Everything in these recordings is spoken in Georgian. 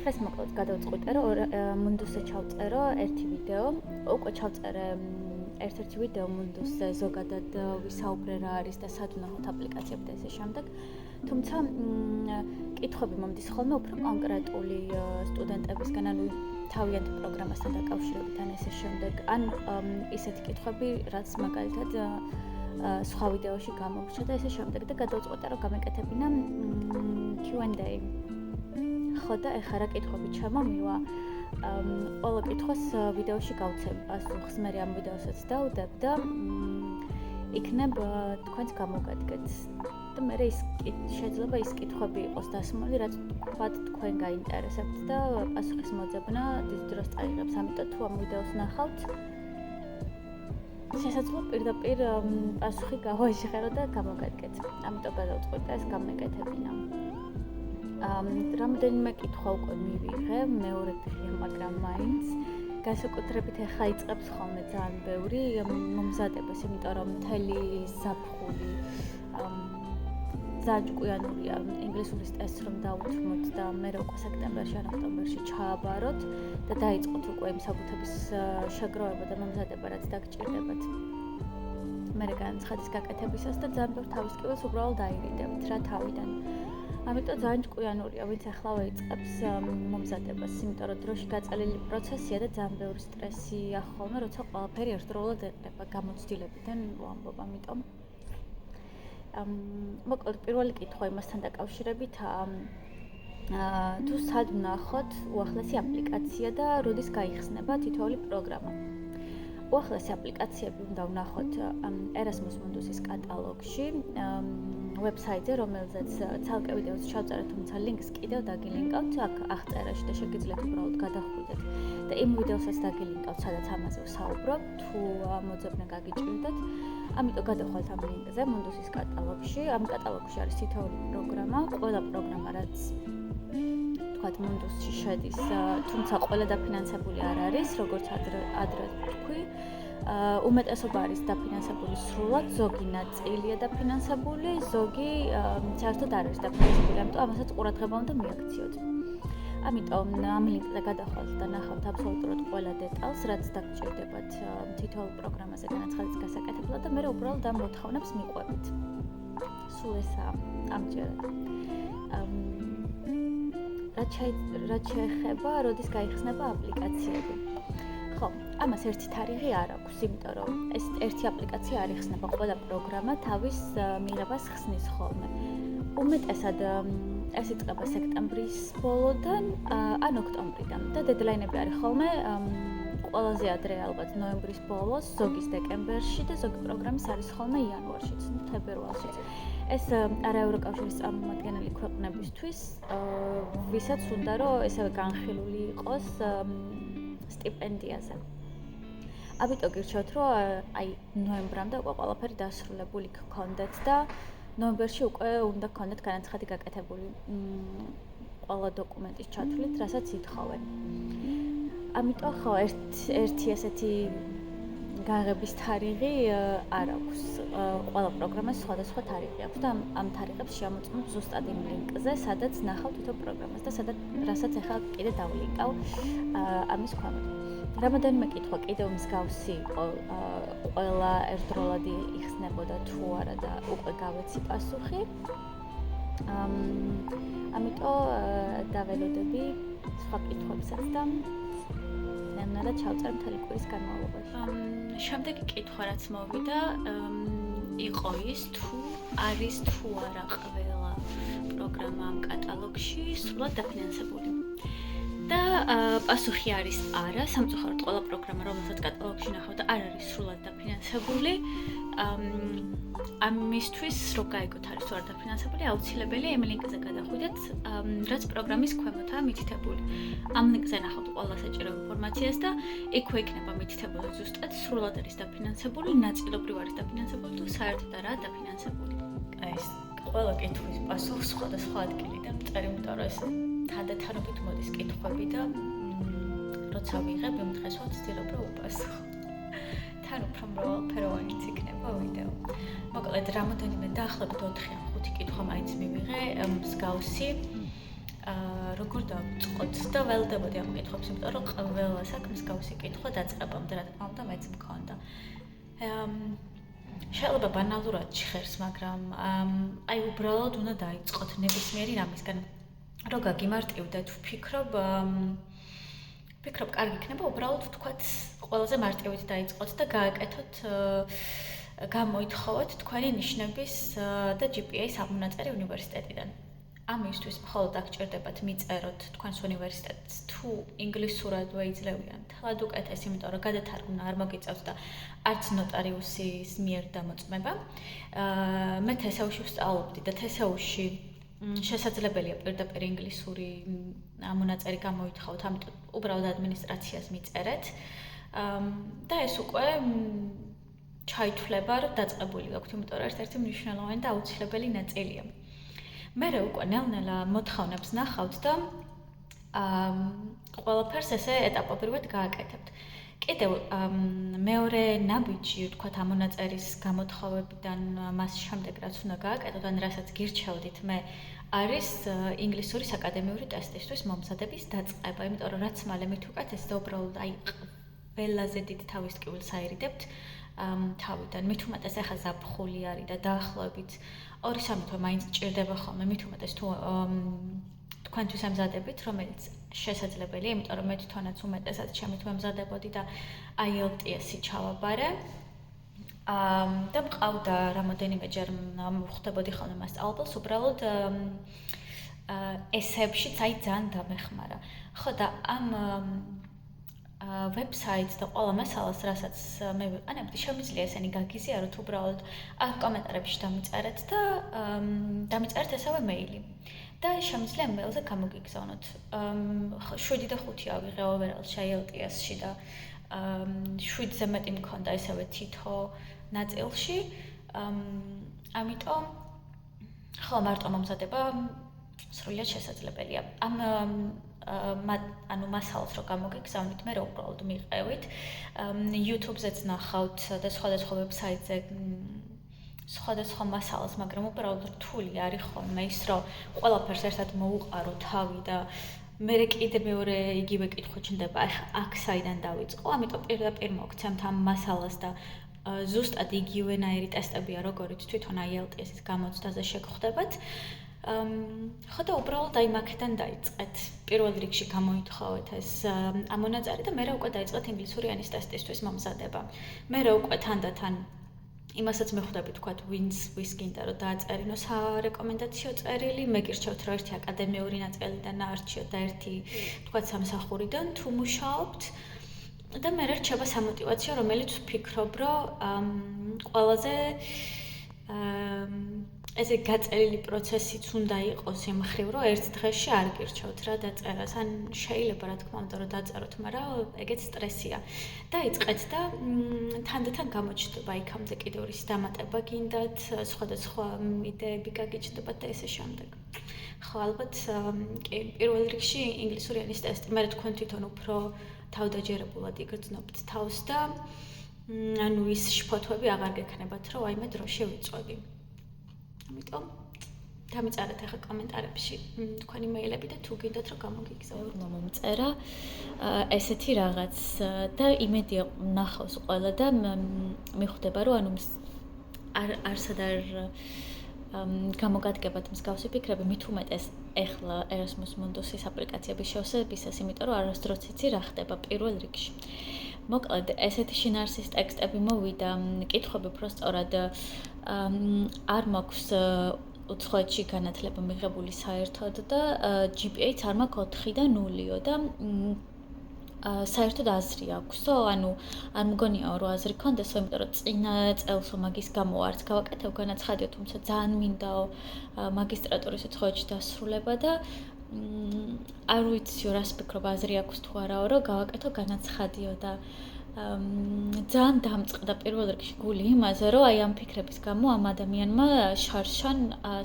დღეს მოკლედ გადავწყვიტე, რომ Mundus-ზე ჩავწერო ერთი ვიდეო. უკვე ჩავწერე ერთ-ერთი ვიდეო Mundus-ზე ზოგადად ვისაუბრე რა არის და სად ვნახოთ აპლიკაციები და ესე შემდეგ. თუმცა კითხვები მომდის ხოლმე უფრო კონკრეტული სტუდენტებისგან, ანუ თავიანთი პროგრამასთან დაკავშირებით ან ესე შემდეგ, ან ისეთი კითხვები, რაც მაგალითად სხვა ვიდეოში გამორჩა და ესე შემდეგ და გადავწყვიტე, რომ გამეკეთებინა Q&A. ხო და ეხლა რა კითხვები ჩამომივა? ყველა კითხვას ვიდეოში გავცემ პასუხს, მე ამ ვიდეოსაც დავდებ და იქნებ თქვენს გამოგადგეთ. და მე შეიძლება ის კითხვები იყოს დასმული, რაც თქვათ თქვენ გაინტერესებთ და პასუხის მოძებნა დიდ დროს წაიღებს. ამიტომ თუ ამ ვიდეოს ნახავთ, შესაძლოა პირდაპირ პასუხი გავაჟღერო და გამოგადგეთ. ამიტომ გადავწყვიტე ეს გამეკეთებინა. რამდენიმე კითხვა უკვე მივიღე, მეორე დღეა, მაგრამ მაინც განსაკუთრებით ახლა იწყებს ხოლმე ძალიან ბევრი მომზადებას, იმიტომ რომ მთელი ზაფხული ძალიან ჭკვიანურია ინგლისურის ტესტს რომ დავუთმოთ და მე უკვე სექტემბერში ან ოქტომბერში ჩააბაროთ და დაიწყოთ უკვე იმ საბუთების შეგროვება და მომზადება, რაც დაგჭირდებათ. მე განცხადის გაკეთებისას და ძალიან ბევრ თავისკივეს უბრალოდ დაირიდებთ რა თავიდან. ამიტომ ძალიან ჭკვიანურია, ვინც ახლა იწყებს მომზადებას, იმიტომ რომ დროში გაწელილი პროცესია და ძალიან ბევრი სტრესია ხოლმე, როცა ყველაფერი ერთდროულად ეყრება გამოცდილებიდან ვამბობ, ამიტომ მოკლედ პირველი კითხვა იმასთან დაკავშირებით თუ სად ვნახოთ უახლესი აპლიკაცია და როდის გაიხსნება თითოეული პროგრამა. უახლესი აპლიკაციები უნდა ვნახოთ Erasmus Mundus-ის კატალოგში, ვებსაიტზე, რომელზეც ცალკე ვიდეოს ჩავწერეთ, თუმცა ლინკს კიდევ დაგილინკავთ აქ აღწერაში და შეგიძლიათ უბრალოდ გადახვიდეთ და იმ ვიდეოსაც დაგილინკავთ, სადაც ამაზე ვსაუბრობ, თუ მოძებნა გაგიჭირდეთ. ამიტომ გადახვალთ ამ ლინკზე Mundus-ის კატალოგში. ამ კატალოგში არის თითოეული პროგრამა, ყველა პროგრამა, რაც თქვათ Mundus-ში შედის, თუმცა ყველა დაფინანსებული არ არის, როგორც ადრე თქვი. უმეტესობა არის დაფინანსებული სრულად, ზოგი ნაწილია დაფინანსებული, ზოგი საერთოდ არ არის დაფინანსებული, ამიტომ ამასაც ყურადღება უნდა მიაქციოთ. ამიტომ ამ ლინკზე გადახვალთ და ნახავთ აბსოლუტურად ყველა დეტალს, რაც დაგჭირდებათ თითოეულ პროგრამაზე განაცხადის გასაკეთებლად და მე უბრალოდ ამ მოთხოვნებს მიყვებით. სულ ესაა ამჯერად. რაც შეეხება, როდის გაიხსნება აპლიკაციები. ხო, ამას ერთი თარიღი არ აქვს, იმიტომ რომ ეს ერთი აპლიკაცია არ იხსნება, ყველა პროგრამა თავის მიღებას ხსნის ხოლმე. უმეტესად ეს იწყება სექტემბრის ბოლოდან ან ოქტომბრიდან და დედლაინები არის ხოლმე ყველაზე ადრე ალბათ ნოემბრის ბოლოს, ზოგის დეკემბერში და ზოგი პროგრამის არის ხოლმე იანვარშიც, თებერვალშიც. ეს არაევროკავშირის წარმომადგენელი ქვეყნებისთვის, ვისაც უნდა რომ ესევე განხილული იყოს სტიპენდიაზე. ამიტომ გირჩევთ, რომ აი ნოემბრამდე უკვე ყველაფერი დასრულებული გქონდეთ და ნოემბერში უკვე უნდა გქონდეთ განაცხადი გაკეთებული ყველა დოკუმენტის ჩათვლით, რასაც ითხოვენ. ამიტომ ხო, ერთი ესეთი გაღების თარიღი არ აქვს. ყველა პროგრამას სხვადასხვა თარიღი აქვს და ამ თარიღებს შემოწმოთ ზუსტად იმ ლინკზე, სადაც ნახავთ თითო პროგრამას და რასაც ახლა კიდე დავლინკავ ამის ქვემოთ. რამოდენიმე კითხვა კიდევ მსგავსი იყო, ყველა ერთდროულად იხსნებოდა თუ არა და უკვე გავეცი პასუხი. ამიტომ დაველოდები სხვა კითხვებსაც და ნამდვილად ჩავწერ მთელი კვირის განმავლობაში. შემდეგი კითხვა რაც მოვიდა იყო ის თუ არის თუ არა ყველა პროგრამა ამ კატალოგში სრულად დაფინანსებული. და პასუხი არის არა, სამწუხაროდ ყველა პროგრამა, რომელსაც კატალოგში ნახავთ, არ არის სრულად დაფინანსებული. ამისთვის რო გაიგოთ არის თუ არ დაფინანსებული, აუცილებელია იმ ლინკზე გადახვიდეთ, რაც პროგრამის ქვემოთაა მითითებული. ამ ლინკზე ნახავთ ყველა საჭირო ინფორმაციას და იქვე იქნება მითითებული ზუსტად სრულად არის დაფინანსებული, ნაწილობრივ არის დაფინანსებული თუ საერთოდ არაა დაფინანსებული. ეს ყველა კითხვის პასუხი სხვადასხვა ადგილიდან მწერი, იმიტომ რომ ეს თანდათანობით მოდის კითხვები და როცა ვიღებ იმ დღეს ვცდილობ რომ უპასუხო. თან უფრო მრავალფეროვანიც იქნება ვიდეო. მოკლედ რამოდენიმე დაახლოებით 4 ან 5 კითხვა მაინც მივიღე მსგავსი როგორ დავწყოთ და ველოდებოდი ამ კითხვებს, იმიტომ რომ ყველა საქმის გავსი კითხვა დაწყებამდე, რა თქმა უნდა, მეც მქონდა. შეიძლება ბანალურად ჟღერს, მაგრამ აი უბრალოდ უნდა დაიწყოთ ნებისმიერი რამისგან. რო გაგიმარტივდეთ, ვფიქრობ, კარგი იქნება უბრალოდ თქვათ ყველაზე მარტივით დაიწყოთ და გააკეთოთ გამოითხოვოთ თქვენი ნიშნების და GPA-ის ამონაწერი უნივერსიტეტიდან. ამისთვის მხოლოდ აღჭირდებათ მიწეროთ თქვენს უნივერსიტეტს თუ ინგლისურად ვეიძლევიან თლად უკეთეს, იმიტომ რომ გადათარგმნა არ მოგიწევს და არც ნოტარიუსის მიერ დამოწმება. მე TSU-ში ვსწავლობდი და TSU-ში შესაძლებელია პირდაპირ ინგლისური ამონაწერი გამოითხოვოთ, ამიტომ უბრალოდ ადმინისტრაციას მიწერეთ და ეს უკვე ჩაითვლება, რომ დაწყებული გაქვთ, იმიტომ რომ ერთ-ერთი მნიშვნელოვანი და აუცილებელი ნაწილია. მერე უკვე ნელ-ნელა მოთხოვნებს ნახავთ და ყველაფერს ესე ეტაპობრივად გააკეთებთ. კიდევ მეორე ნაბიჯი, ვთქვათ, ამონაწერის გამოთხოვებიდან მას შემდეგ რაც უნდა გააკეთოთ, ან რასაც გირჩევდით მე, არის ინგლისურის აკადემიური ტესტისთვის მომზადების დაწყება, იმიტომ რომ რაც მალე მით უკეთეს და უბრალოდ აი ყველაზე დიდ თავის ტკივილს აირიდებთ თავიდან. მით უმეტეს ახლა ზაფხული არის და დაახლოებით 2-3 თვე მაინც ჭირდება ხოლმე, მით უმეტეს თუ თქვენთვის ემზადებით, რომელიც შესაძლებელია, იმიტომ რომ მე თვითონაც უმეტესად ჩემი თვე ემზადებოდი და IELTS-ი ჩავაბარე. და მყავდა რამოდენიმეჯერ ვხვდებოდი ხოლმე მასწავლებელს, უბრალოდ ესეებშიც აი ძალიან დამეხმარა. ხო და ამ ვებსაიტს და ყველა მასალას, რასაც მე ვიყენებდი, შემიძლია ესენი გაგიზიაროთ, უბრალოდ აქ კომენტარებში დამიწერეთ და დამიწერეთ ესევე მეილი. და შემიძლია მეილზე გამოგიგზავნოთ. 7 და 5 ავიღე overall-ში IELTS-ში და 7-ზე მეტი მქონდა ესევე თითო ნაწილში. ამიტომ ხო მარტო მომზადება სრულიად შესაძლებელია. ანუ მასალას რო გამოგიგზავნით, მე უბრალოდ მიყევით. YouTube-ზეც ნახავთ და სხვადასხვა ვებსაიტზე სხვადასხვა მასალას, მაგრამ უბრალოდ რთული არის ხოლმე ის, რომ ყველაფერს ერთად მოუყარო თავი და მე კიდე მეორე იგივე კითხვა ჩნდება, აქ საიდან დავიწყო, ამიტომ პირდაპირ მოგცემთ ამ მასალას და ზუსტად იგივენაირი ტესტებია, როგორიც თვითონ IELTS-ის გამოცდაზე შეგხვდებათ. ხო და უბრალოდ აი მაქედან დაიწყეთ. პირველ რიგში გამოითხოვეთ ეს ამონაწარი და მერე უკვე დაიწყეთ ინგლისური ენის ტესტისთვის მომზადება. მერე უკვე თანდათან იმასაც მეხვდები, თქვათ, ვის გინდა რომ დააწერინო სარეკომენდაციო წერილი, მე გირჩევთ რომ ერთი აკადემიური ნაწილიდან აარჩიოთ და ერთი, თქვათ, სამსახურიდან თუ მუშაობთ. და მერე რჩება სამოტივაციო, რომელიც ვფიქრობ, რომ ყველაზე ესე გაწერილი პროცესიც უნდა იყოს იმ მხრივ, რომ ერთ დღეში არ გირჩევთ რა დაწერას, ან შეიძლება რა თქმა უნდა რომ დაწეროთ, მაგრამ ეგეც სტრესია. დაიწყეთ და თანდათან გამოჩნდება იქამდე კიდევ რის დამატება გინდათ, სხვადასხვა იდეები გაგიჩნდებათ და ესე შემდეგ. ხო, ალბათ კი, პირველ რიგში ინგლისური ენის ტესტი, მე თქვენ თვითონ უფრო თავდაჯერებულად იგრძნობთ თავს და ანუ ის შფოთვები აღარ გექნებათ, რომ აი მე დროში ვიწვევი. ამიტომ დამიწერეთ ახლა კომენტარებში თქვენი მეილები და თუ გინდათ რომ გამოგიგზავნოთ. მომწერა ესეთი რაღაც და იმედია ნახავს ყველა და მიხვდება რომ ანუ არსად არ გამოგადგებათ მსგავსი ფიქრები, მით უმეტეს ეხლა Erasmus Mundus-ის აპლიკაციების შევსებისას, იმიტომ რომ არასდროს იცი რა ხდება პირველ რიგში. მოკლედ, ესეთი შინაარსის ტექსტები მოვიდა, კითხვები უბრალოდ არ მაქვს უცხოეთში განათლება მიღებული საერთოდ და GPA-ც არ მაქვს 4 და 0-იო და საერთოდ აზრი აქვსო, ანუ არ მგონიაო რომ აზრი ქონდესო, იმიტომ რომ წინა წელსო მაგის გამო არც გავაკეთებ განაცხადიო, თუმცა ძალიან მინდაო მაგისტრატურის უცხოეთში დასრულება და არ ვიციო რას ფიქრობ, აზრი აქვს თუ არაო, რომ გავაკეთო განაცხადიო და ძალიან დამწყდა პირველ რიგში გული იმაზე, რომ აი ამ ფიქრების გამო ამ ადამიანმა შარშან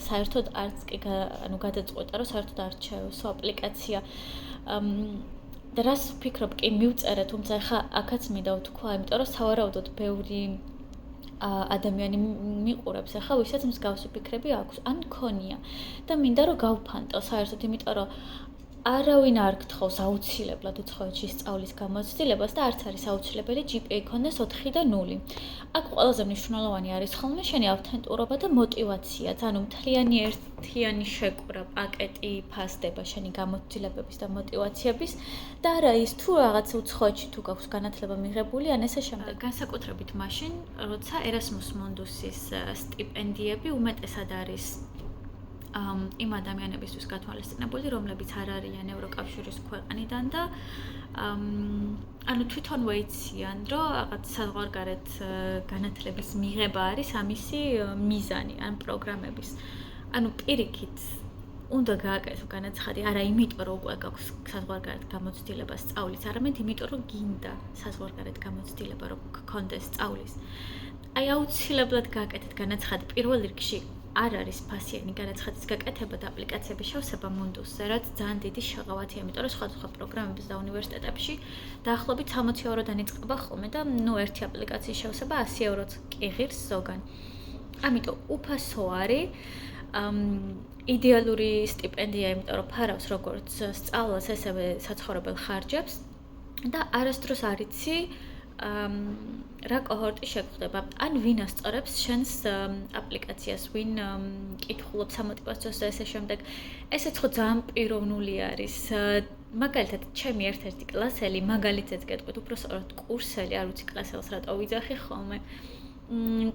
საერთოდ არც კი ანუ გადაწყვეტა, რომ საერთოდ არჩევსო აპლიკაცია და რას ვფიქრობ, კი მივწერე, თუმცა ახლა აქაც მინდა ვთქვა, იმიტომ რომ სავარაუდოდ ბევრი ადამიანი მიყურებს ახლა, ვისაც მსგავსი ფიქრები აქვს, ან ქონია და მინდა რომ გავფანტო საერთოდ, იმიტომ რომ არავინ არ გთხოვს აუცილებლად უცხოეთში სწავლის გამოცდილებას და არც არის აუცილებელი GPA ქონდეს 4 და 0. აქ ყველაზე მნიშვნელოვანი არის ხოლმე შენი ავთენტურობა და მოტივაციაც, ანუ მთლიანი ერთიანი შეკვრა პაკეტი ფასდება შენი გამოცდილებების და მოტივაციების და არა ის თუ რაღაც უცხოეთში თუ გაქვს განათლება მიღებული, ან ესე შემდეგ. განსაკუთრებით მაშინ, როცა Erasmus Mundus-ის სტიპენდიები უმეტესად არის იმ ადამიანებისთვის გათვალისწინებული, რომლებიც არ არიან ევროკავშირის ქვეყნიდან და ანუ თვითონვე იციან, რომ რაღაც საზღვარგარეთ განათლების მიღება არის ამისი მიზანი, ან პროგრამების. ანუ პირიქით უნდა გააკეთო განაცხადი, არა იმიტომ, რომ უკვე გაქვს საზღვარგარეთ გამოცდილება სწავლის, არამედ იმიტომ, რომ გინდა საზღვარგარეთ გამოცდილება, რომ გქონდეს სწავლის. აი აუცილებლად გააკეთეთ განაცხადი პირველ რიგში. არ არის ფასიანი განაცხადის გაკეთება და აპლიკაციების შევსება Mundus-ზე, რაც ძალიან დიდი შეღავათია, იმიტომ რომ სხვადასხვა პროგრამების და უნივერსიტეტებში დაახლოებით 60 ევროდან იწყება ხოლმე და ერთი აპლიკაციის შევსება 100 ევროც კი ღირს ზოგან. ამიტომ უფასო არის იდეალური სტიპენდია, იმიტომ რომ ფარავს როგორც სწავლას, ესევე საცხოვრებელ ხარჯებს და არასდროს არ იცი რა კოჰორტი შეგხვდება. ან ვინ ასწორებს შენს აპლიკაციას, ვინ კითხულობს სამოტივაციოს და ესე შემდეგ. ესეც ხო ძალიან პიროვნული არის. მაგალითად, ჩემი ერთ-ერთი კლასელი, მაგალითად გეტყვით, უბრალოდ კურსელი, არ ვიცი კლასელს რატო ვიძახი ხოლმე.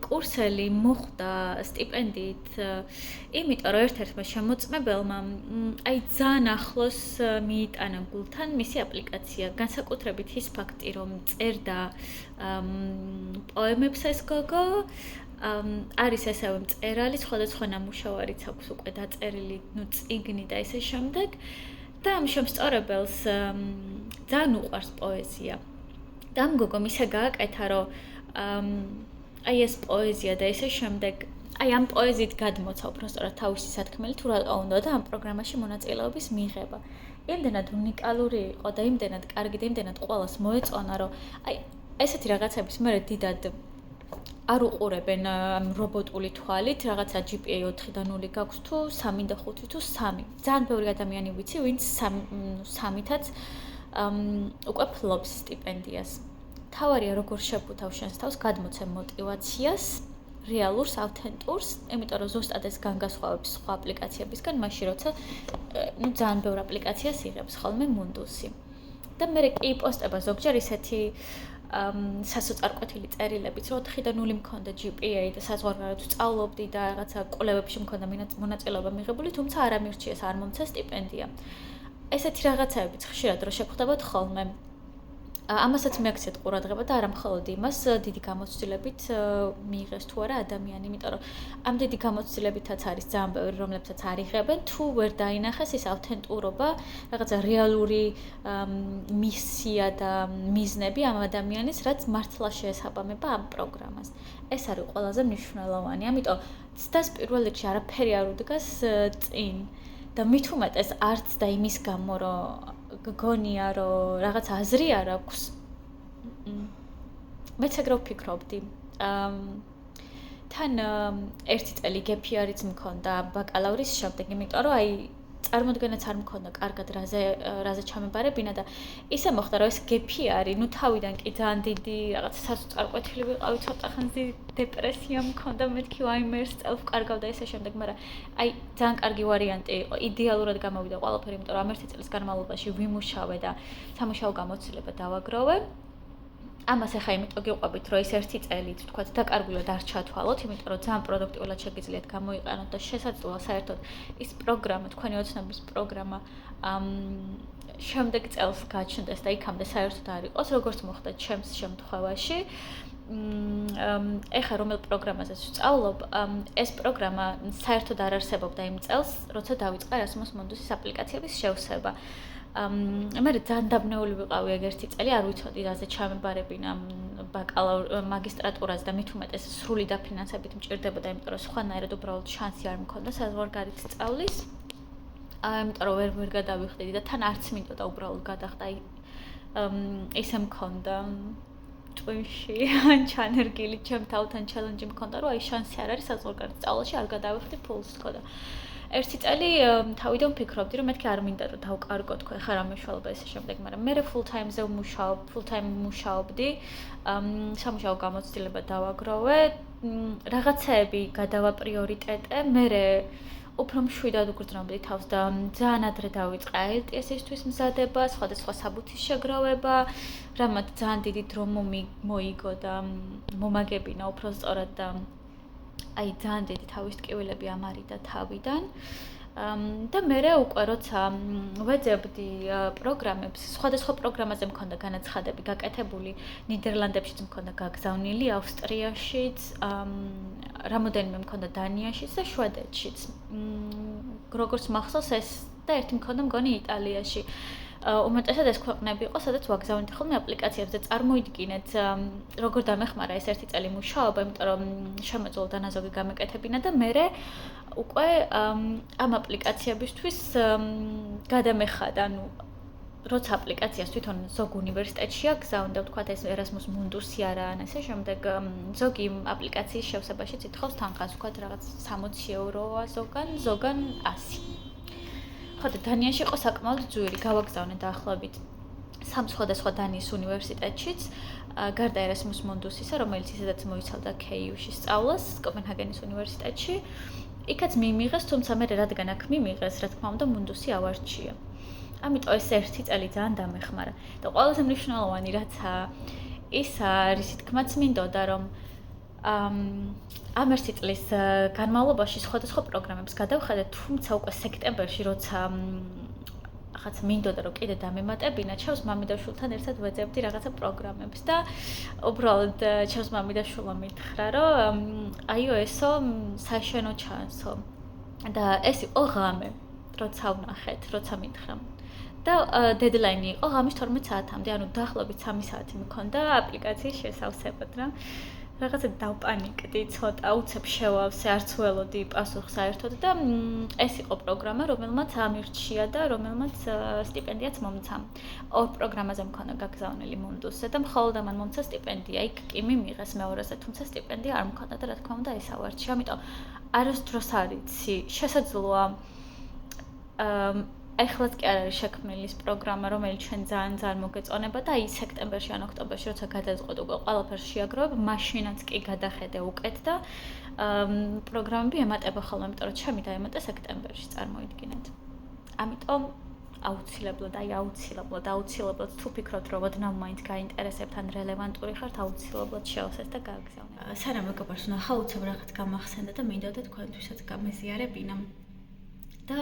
კურსელი მოხვდა სტიპენდიით, იმიტომ რომ ერთ-ერთმა შემოწმებელმა აი ძალიან ახლოს მიიტანა გულთან მისი აპლიკაცია, განსაკუთრებით ის ფაქტი, რომ წერდა პოემებს ეს გოგო, არის ესევე მწერალი, სხვადასხვა ნამუშევარიც აქვს უკვე დაწერილი, წიგნი და ესე შემდეგ და ამ შემსწორებელს ძალიან უყვარს პოეზია. და ამ გოგომ ისე გააკეთა, რომ აი ეს პოეზია და ესე შემდეგ, აი ამ პოეზიით გადმოცა უბრალოდ თავისი სათქმელი თუ რატო უნდა და ამ პროგრამაში მონაწილეობის მიღება. იმდენად უნიკალური იყო და იმდენად კარგი და იმდენად ყველას მოეწონა, რომ აი ესეთი რაღაცების მერე დიდად არ უყურებენ რობოტული თვალით, რაღაცა GPA 4 და 0 გაქვს თუ 3 და 5 თუ 3. ძალიან ბევრი ადამიანი ვიცი, ვინც 3-ითაც უკვე ფლობს სტიპენდიას. თავარია როგორ შეფუთავ შენს თავს, გადმოცემ მოტივაციას, რეალურს, ავთენტურს, იმიტომ რომ ზუსტად ეს განგასხვავებს სხვა აპლიკაციებისგან, მაშინ როცა ძალიან ბევრ აპლიკაციას იღებს ხოლმე Mundus-ი. და მე კი პოსტება ზოგჯერ ისეთი სასოწარკვეთილი წერილებიც, რომ 4 და 0 მქონდა GPA და საზღვარგარეთ ვსწავლობდი და რაღაცა კვლევებში მქონდა მონაწილეობა მიღებული, თუმცა არ ამირჩიეს, არ მომცა სტიპენდია. ესეთი რაღაცაებიც ხშირად რო შეგხვდებოდ ხოლმე. ამასაც მეაქცეთ ყურადღება და არა მხოლოდ იმას, დიდი გამოცდილებით მიიღეს თუ არა ადამიანი, იმიტომ რომ ამ დიდი გამოცდილებითაც არის ძალიან ბევრი, რომლებსაც არ იღებენ, თუ ვერ დაინახეს ის ავთენტურობა, რაღაცა რეალური მისია და მიზნები ამ ადამიანის, რაც მართლა შეესაბამება ამ პროგრამას. ეს არის ყველაზე მნიშვნელოვანი. ამიტომ ცდას პირველ რიგში არაფერი არ უდგას წინ და მით უმეტეს არც და იმის გამო, რომ გგონია, რომ რაღაც აზრი არ აქვს. მეც ეგრე ვფიქრობდი. თან ერთი წელი gap year-იც მქონდა ბაკალავრის შემდეგ, იმიტომ რომ აი წარმოდგენაც არ მქონდა კარგად რაზე ჩამებარებინა და ისე მოხდა, რომ ეს gap year-ი, თავიდან კი ძალიან დიდი რაღაც სასოწარკვეთილი ვიყავი, ცოტა ხანს დეპრესია მქონდა, მეთქი ვაიმე ერთ წელს ვკარგავ და ესე შემდეგ, მაგრამ აი ძალიან კარგი ვარიანტი იყო, იდეალურად გამოვიდა ყველაფერი, იმიტომ რომ ამ ერთი წლის განმავლობაში ვიმუშავე და სამუშაო გამოცდილება დავაგროვე. ამას ახლა იმიტომ გიყვებით, რომ ეს ერთი წელი, თქვათ, დაკარგულად არ ჩათვალოთ, იმიტომ რომ ძალიან პროდუქტიულად შეგიძლიათ გამოიყენოთ და შესაძლოა საერთოდ ის პროგრამა, თქვენი ოცნების პროგრამა შემდეგ წელს გაჩნდეს და იქამდე საერთოდ არ იყოს, როგორც მოხდა ჩემს შემთხვევაში. ეხლა რომელ პროგრამაზეც ვსწავლობ, ეს პროგრამა საერთოდ არ არსებობდა იმ წელს, როცა დავიწყე Erasmus Mundus-ის აპლიკაციების შევსება. მე ძალიან დაბნეული ვიყავი ეგ ერთი წელი, არ ვიცოდი რაზე ჩამებარებინა მაგისტრატურაზე და მით უმეტეს სრული დაფინანსებით მჭირდებოდა, იმიტომ რომ სხვანაირად უბრალოდ შანსი არ მქონდა საზღვარგარეთ სწავლის. იმიტომ რომ ვერ გადავიხდიდი და თან არც მინდოდა უბრალოდ გადახდა ისე მქონდა. ტვინში ან ჩანერგილი ჩემ თავთან ჩელენჯი მქონდა რომ აი შანსი არ არის საზღვარგარეთ სწავლაში არ გადავიხდი ფულს თქო და ერთი წელი თავიდან ვფიქრობდი რომ მეთქი არ მინდა რომ დავკარგო თქო ეხლა რა მეშველობა ესე შემდეგ მაგრამ მე full time-ზე მუშაობდი სამუშაო გამოცდილება დავაგროვე რაღაცეები გადავა პრიორიტეტე მე უფრო მშვიდად უგრძნობდი თავს და ძალიან ადრე დავიწყე IELTS-ისთვის მზადება, სხვადასხვა საბუთის შეგროვება, რამაც ძალიან დიდი დრო მოიგო და მომაგებინა უფრო სწორად და აი ძალიან დიდი თავის ტკივილები ამარიდა თავიდან. და მე უკვე როცა ვეძებდი პროგრამებს, სხვადასხვა პროგრამაზე მქონდა განაცხადები გაკეთებული, ნიდერლანდებშიც მქონდა გაგზავნილი, ავსტრიაშიც, რამოდენიმე მქონდა დანიაშიც და შვედეთშიც. როგორც მახსოვს ეს და ერთი მქონდა მგონი იტალიაში. უმეტესად ეს ქვეყნები იყო, სადაც ვაგზავნით ხოლმე აპლიკაციებს და წარმოიდგინეთ, როგორ დამეხმარა ეს ერთი წელი მუშაობა, იმიტომ რომ შემეძლო დანაზოგი გამეკეთებინა და მე უკვე ამ აპლიკაციებისთვის გადამეხადა, ანუ როცა აპლიკაციას თვითონ ზოგ უნივერსიტეტში აგზავნდა, ვთქვათ ეს Erasmus Mundus-ი არა ან ესე შემდეგ ზოგი აპლიკაციის შევსებაშიც ითხოვს თანხას, ვთქვათ რაღაც 60 ევროა ზოგან 100. ხო და დანიაში იყო საკმაოდ ძვირი, გავაგზავნე დაახლოებით 3 სხვადასხვა დანიის უნივერსიტეტშიც, გარდა Erasmus Mundus-ისა, რომელიც ისედაც მოიცავდა KU-ში სწავლას, კოპენჰაგენის უნივერსიტეტში. იქაც მიმიღეს, თუმცა მე რადგან აქ მიმიღეს, რა თქმა უნდა, Mundus-ი ავარჩია. ამიტომ ეს ერთი წელი ძალიან დამეხმარა. და ყველაზე მნიშვნელოვანი რაცა ის არის, თქმაც მინდოდა, რომ ამ ერთი წლის განმავლობაში სხვადასხვა პროგრამებს გადავხედე, თუმცა უკვე სექტემბერში, როცა რაღაცა მინდოდა რომ კიდე დამემატებინა, ჩემს მამიდაშვილთან ერთად ვეძებდი რაღაცა პროგრამებს და უბრალოდ ჩემს მამიდაშვილმა მითხრა, რომ iOS-ო საშენო ჩანსო. და ეს იყო ღამე, როცა ვნახეთ, როცა მითხრა. და დედლაინი იყო ღამის 12 საათამდე, ანუ დაახლოებით 3 საათი მქონდა აპლიკაციის შესავსებად რა. რაღაცა დავპანიკდი ცოტა, უცებ შევავსე, არც ველოდი პასუხს საერთოდ და ეს იყო პროგრამა, რომელმაც ამირჩია და რომელმაც სტიპენდიაც მომცა. ორ პროგრამაზე მქონდა გაგზავნილი Mundus-ზე და მხოლოდ ამან მომცა სტიპენდია. იქ კი მიმიღეს მეორეზე, თუმცა სტიპენდია არ მქონდა და რა თქმა უნდა ეს ავარჩია. ამიტომ არასდროს არ იცი, შესაძლოა ეხლაც კი არ არის შექმნილი ის პროგრამა, რომელიც ჩვენ ძალიან მოგეწონება და აი სექტემბერში ან ოქტომბერში როცა გადავწყვეტ უკვე ყველაფერს შეაგროვებ, მაშინაც კი გადახედე უკეთ და პროგრამები ემატება ხოლმე, იმიტომ რომ ჩემი დაემატა სექტემბერში, წარმოიდგინეთ. ამიტომ აუცილებლად თუ ფიქრობთ, რომ ოდნავ მაინც გაინტერესებთ ან რელევანტური ხართ, აუცილებლად შევასეთ და გააგზავნეთ. სანამ მეგობარს ვნახავ, უცებ რაღაც გამახსენდა და მინდოდა თქვენთვისაც გამეზიარებინა. და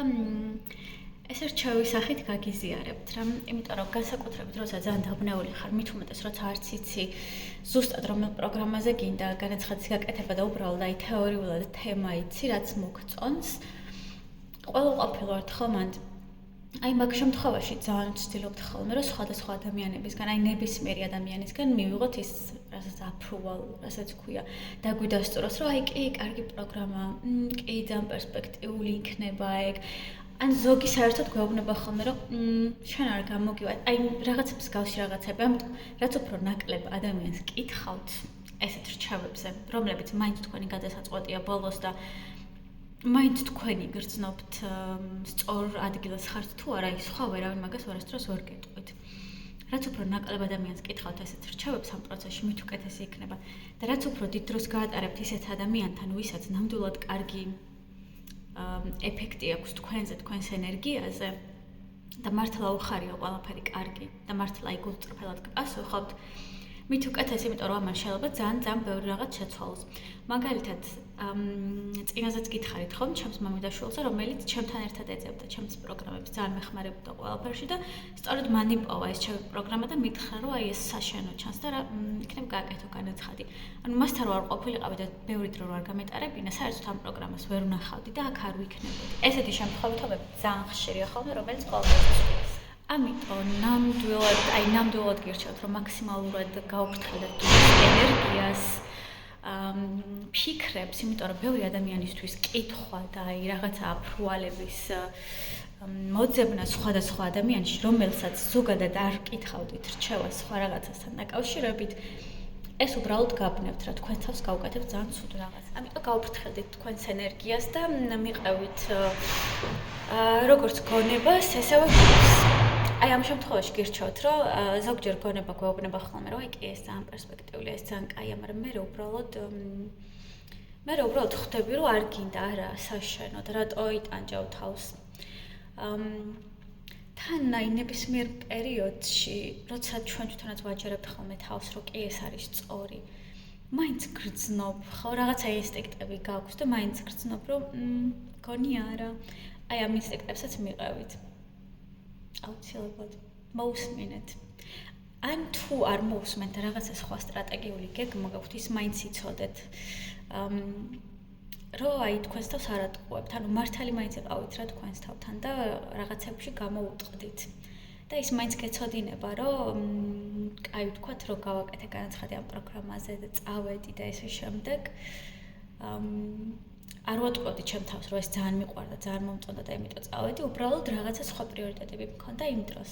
ეს რჩევის სახით გაგიზიარებთ რა, იმიტომ რომ განსაკუთრებით როცა ძალიან დაბნეული ხარ, მით უმეტეს როცა არც იცი ზუსტად რომელ პროგრამაზე გინდა განაცხადის გაკეთება და უბრალოდ აი თეორიულად თემა იცი, რაც მოგწონს. ყოველყოფილ ვართ ხომანდ აი მაგ შემთხვევაში ძალიან ვცდილობთ ხოლმე რომ სხვადასხვა ადამიანებისგან, აი ნებისმიერი ადამიანისგან მივიღოთ ის რასაც approval, რასაც ქვია, დაგვიდასწოროს რომ აი კი, კარგი პროგრამა, კი ძალიან პერსპექტიული იქნება ეგ. ან ზოგი საერთოდ გვეუბნება ხოლმე რომ შენ არ გამოგივარ. აი რაღაც მსგავსი რაღაცები, ამიტომ რაც უფრო ნაკლებ ადამიანს კითხავთ ესეთ რჩევებზე, რომლებიც მაინც თქვენი გადასაწყვეტია ბოლოს და მაინც თქვენი გრძნობთ სწორ ადგილას ხართ თუ არა, ის სხვა ვერავინ მაგას ვერასდროს ვერ გეტყვით. რაც უფრო ნაკლებ ადამიანს კითხავთ ესეთ რჩევებს ამ პროცესში, მით უკეთესი იქნება. და რაც უფრო დიდ დროს გაატარებთ ისეთ ადამიანთან, ვისაც ნამდვილად კარგი ეფექტი აქვს თქვენზე, თქვენს ენერგიაზე და მართლა უხარია ყველაფერი კარგი და მართლა იგულწრფელად გპასუხობთ, მით უკეთეს, იმიტომ რომ ამან შეიძლება ძალიან ბევრი რაღაც შეცვალოს. მაგალითად, წინაზეც გითხარით ხომ ჩემს მამიდაშვილზე, რომელიც ჩემთან ერთად ეძებდა ჩემს პროგრამებს, ძალიან მეხმარებოდა ყველაფერში და სწორედ მან იპოვა ეს ჩემი პროგრამა და მითხრა, რომ აი ეს საშენო ჩანს და რა იქნებ გააკეთო განაცხადი. ანუ მასთან რო არ ყოფილიყავი და ბევრი დრო არ გამეტარებინა, საერთოდ ამ პროგრამას ვერ ვნახავდი და აქ არ ვიქნებოდი. ესეთი შემთხვევითობები ძალიან ხშირია ხოლმე, რომელიც ყოველთვის გვხდება. ამიტომ ნამდვილად გირჩევთ, რომ მაქსიმალურად გაუფრთხილდეთ ენერგიას, ფიქრებს, იმიტომ რომ ბევრი ადამიანისთვის კითხვა და აი რაღაცა აპრუვალების მოძებნა სხვადასხვა ადამიანში, რომელსაც ზოგადად არ კითხავდით რჩევას სხვა რაღაცასთან დაკავშირებით, ეს უბრალოდ გაბნევთ რა თქვენ თავს გავუკეთებთ ძალიან ცუდ რაღაც. ამიტომ გავფრთხილდით თქვენს ენერგიას და მიყევით როგორც გონებას, ესევე აი ამ შემთხვევაში გირჩევთ, რომ ზოგჯერ გონება გვეუბნება ხოლმე, რომ აი კი ეს ძალიან პერსპექტიულია, ეს ძალიან კაია, მაგრამ მე უბრალოდ ხვდები, რომ არ გინდა არა საშენოდ, რატო იტანჯავ თავს. თან აი ნებისმიერ პერიოდში, როცა ჩვენ თვითონაც ვაჯერებთ ხოლმე თავს, რომ კი ეს არის სწორი, მაინც გრძნობ, ხო, რაღაცა ინსტინქტები გაქვს და მაინც გრძნობ, რომ გონია არა, აი ამ ინსტინქტებსაც მიყევით. აუცილებლად მოусმინეთ. ან თუ არ მოусმენთ და რაღაცა სხვა სტრატეგიული გეგმა გაქვთ, ის მაინც იცოდეთ. რომ აი თქვენს თავს არ ატყუებთ, ანუ მართალი მაინც იყავით რა თქვენს თავთან და რაღაცებში გამოუტყდით. და ის მაინც გეცოდინება, რომ აი ვთქვათ, რომ გავაკეთე განაცხადი ამ პროგრამაზე და წავედი და ესე შემდეგ. არ ვატყუებდი ჩემ თავს, რომ ეს ძალიან მიყვარდა, ძალიან მომწონდა და იმიტომ წავედი, უბრალოდ რაღაცა სხვა პრიორიტეტები მქონდა იმ დროს.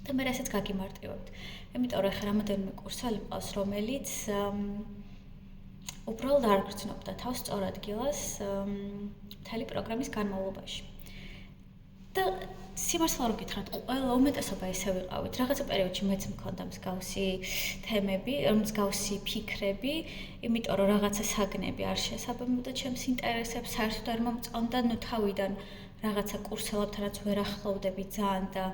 და მე ესეც გაგიმარტივებთ. იმიტომ რომ ხა რამოდენიმე კურსელი მყავს, რომელიც უბრალოდ არ გრძნობდა თავს სწორ ადგილას მთელი პროგრამის განმავლობაში. და სიმართლე რომ გითხრათ, ყველა უმეტესობა ესე ვიყავით. რაღაცა პერიოდში მეც მქონდა მსგავსი თემები, მსგავსი ფიქრები, იმიტომ რომ რაღაცა საგნები არ შესაბამებოდა ჩემს ინტერესებს, საერთოდ არ მომწონდა, ნუ თავიდან რაღაცა კურსელებთანაც ვერ ახლოვდები ძალიან და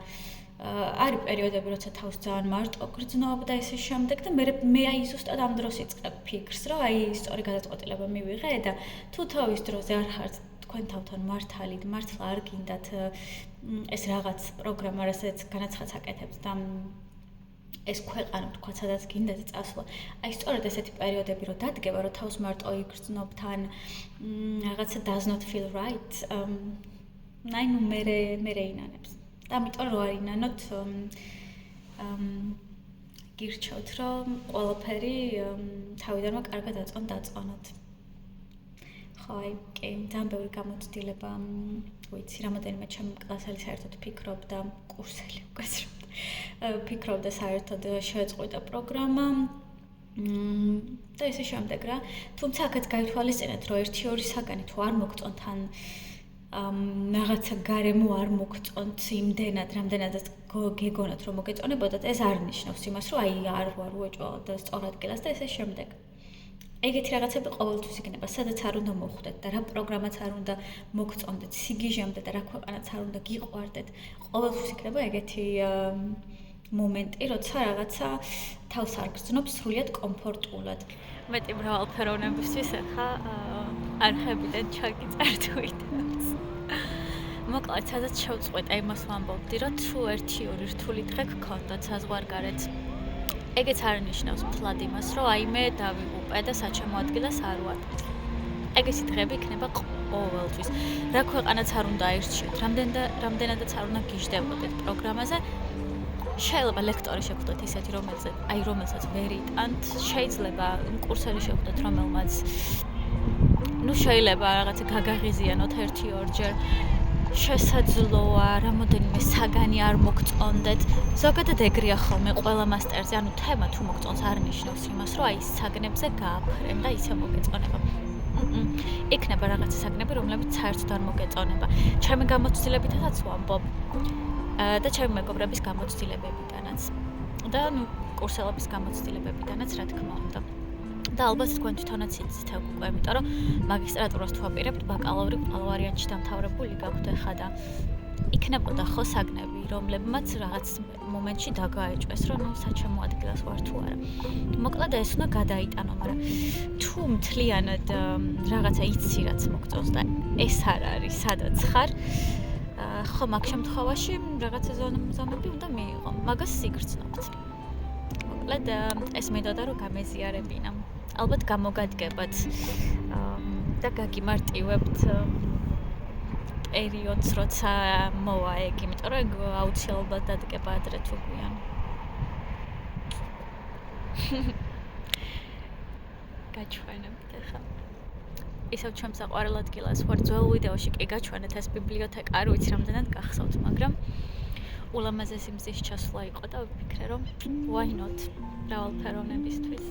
არის პერიოდები, როცა თავს ძალიან მარტო გრძნობ და ესე შემდეგ და მე აი ზუსტად ამ დროს იწყებ ფიქრს, რომ აი სწორი გადაწყვეტილება მივიღე და თუ თავის დროზე არ ხართ თქვენ თავთან მართალი და მართლა არ გინდათ ეს რაღაც პროგრამა, რასაც განაცხადს აკეთებთ და ეს ქვეყანა თქვათ, სადაც გინდათ წასვლა. აი სწორედ ესეთი პერიოდები რო დადგება, რომ თავს მარტო იგრძნობთ ან რაღაცა does not feel right. აი ნუ მე ინანებს. და ამიტომ რო არ ინანოთ გირჩევთ, რომ ყველაფერი თავიდანვე კარგად დაწონოთ. ხო, აი, კი, ძალიან ბევრი გამოცდილება, ვიცი, რამოდენიმე ჩემი კლასელი საერთოდ ფიქრობდა, კურსელი უკაცრავად, ფიქრობდა საერთოდ შეეწყვიტა პროგრამა და ესე შემდეგ რა. თუმცა აქაც გაითვალისწინეთ, რომ 1-2 საგანი თუ არ მოგწონთ ან რაღაცა გარემო არ მოგწონთ იმდენად, რამდენადაც გეგონათ, რომ მოგეწონებოდათ, ეს არ ნიშნავს იმას, რომ აი არ ვარ უეჭვალ და სწორ ადგილას და ესე შემდეგ. ეგეთი რაღაცები ყოველთვის იქნება, სადაც არ უნდა მოხვდეთ და რა პროგრამაც არ უნდა მოგწონდეთ, სიგიჟემდე და რა ქვეყანაც არ უნდა გიყვარდეთ. ყოველთვის იქნება ეგეთი მომენტი, როცა რაღაცა თავს არ გრძნობ სრულიად კომფორტულად. მეტი მრავალფეროვნებისთვის ახლა არხებიდან ჩაგიწართვით. მოკლედ, სადაც შევწყვეტ, იმას ვამბობდი, რომ თუ 1-2 რთული დღე გქონდათ საზღვარგარეთ. ეგეც არ ნიშნავს მთლად იმას, რომ აი მე დავიღუპე და საჩემო ადგილას არ ვარ. ეგეთი დღეები იქნება ყოველთვის. რა ქვეყანაც არ უნდა აირჩიოთ, რამდენადაც არ უნდა გიждდებოდეთ პროგრამაზე. შეიძლება ლექტორი შეხვდეთ ისეთი, რომელსაც ვერ იტანთ, შეიძლება კურსელი შეხვდეთ, რომელმაც შეიძლება რაღაცა გაგაღიზიანოთ 1-2 ჯერ. შესაძლოა რამოდენიმე საგანი არ მოგწონდეთ. ზოგადად ეგრეა ხოლმე ყველა მასტერზე, ანუ თემა თუ მოგწონს არ ნიშნავს იმას, რომ აი საგნებზე გააფრენ და ისე მოგეწონება. იქნება რაღაცა საგნები, რომლებიც საერთოდ არ მოგეწონება. ჩემი გამოცდილებითაც ვამბობ და ჩემი მეგობრების გამოცდილებებიდანაც. და ნუ კურსელების გამოცდილებებიდანაც, რა თქმა უნდა. და ალბათ თქვენ თვითონაც იცით უკვე, იმიტომ რომ მაგისტრატურას თუ აპირებთ, ბაკალავრი ყველა ვარიანტში დამთავრებული გაქვთ ახლა და იქნებოდა ხო საგნები, რომლებმაც რაღაც მომენტში დაგაეჭვეს, რომ ნუ საჩემო ადგილას ვარ თუ არა. მოკლედ ეს უნდა გადაიტანო, მაგრამ თუ მთლიანად რაღაცა იცი, რაც მოგწონს და ეს არ არის, სადაც ხარ, ხო მაგ შემთხვევაში რაღაცა ზონები უნდა მიიღო, მაგას იგრძნობთ. მოკლედ ეს მეთოდა რომ გამეზიარებინა. ალბათ გამოგადგებათ და გაგიმარტივებთ პერიოდს, როცა მოვა ეგ, იმიტომ რომ ეგ აუცილებლად დადგება ადრე თუ გვიან. გაჩვენებთ ახლა. ისევ ჩემს საყვარელ ადგილას ვარ, ძველ ვიდეოში კი გაჩვენეთ ეს ბიბლიოთეკა, არ ვიცი რამდენად გახსოვთ, მაგრამ ულამაზესი მზის ჩასვლა იყო და ვფიქრე რომ why not მრავალფეროვნებისთვის.